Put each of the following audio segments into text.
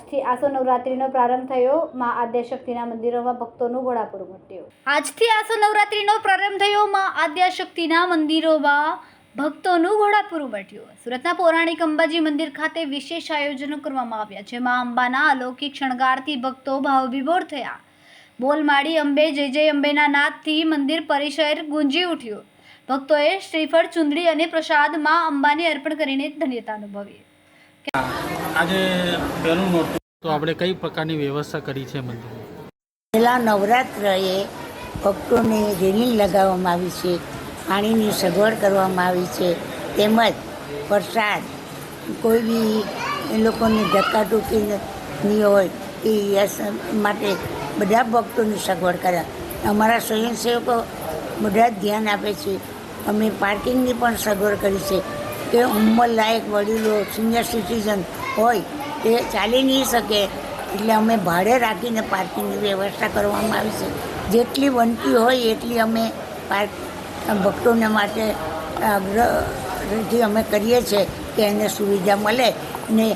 આજથી આસો નવરાત્રીનો પ્રારંભ થયો. માં આદ્યશક્તિના મંદિરોમાં ભક્તોનું ઘોડાપુર ઉમટ્યું. આજથી આસો નવરાત્રીનો પ્રારંભ થયો. માં આદ્યશક્તિના મંદિરોમાં ભક્તોનું ઘોડાપુર ઉમટ્યું. સુરતના પૌરાણિક અંબાજી મંદિર ખાતે વિશેષ આયોજનો કરવામાં આવ્યા, જેમાં અંબાના અલૌકિક શણગારથી ભક્તો ભાવવિભોર થયા. બોલ માડી અંબે જય જય અંબેના નાદથી મંદિર પરિસર ગુંજી ઉઠ્યું. ભક્તોએ શ્રીફળ, ચુંદડી અને પ્રસાદ માં અંબાને અર્પણ કરીને ધન્યતા અનુભવી. આજે પહેલું નોરતું, તો આપણે કઈ પ્રકારની વ્યવસ્થા કરી છે મંદિરમાં? પહેલા નવરાત્રએ ભક્તોને રેલિંગ લગાવવામાં આવી છે, પાણીની સગવડ કરવામાં આવી છે, તેમજ પ્રસાદ કોઈ બી એ લોકોને ધક્કાટુકી નહીં હોય એ માટે બધા ભક્તોની સગવડ કર્યા. અમારા સ્વયંસેવકો બધા જ ધ્યાન આપે છે. અમે પાર્કિંગની પણ સગવડ કરી છે કે ઉંમરલાયક વડીલો, સિનિયર સિટીઝન હોય તે ચાલી નહીં શકે એટલે અમે ભાડે રાખીને પાર્કિંગની વ્યવસ્થા કરવામાં આવી છે. જેટલી બનતી હોય એટલી અમે ભક્તોને માટે આગ્રહથી અમે કરીએ છીએ કે એને સુવિધા મળે ને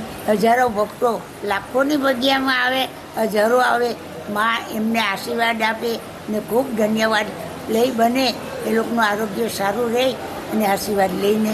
હજારો ભક્તો લાખોની જગ્યામાં આવે, હજારો આવે, માં એમને આશીર્વાદ આપે ને ખૂબ ધન્યવાદ લઈ બને એ લોકોનું આરોગ્ય સારું રહે અને આશીર્વાદ લઈને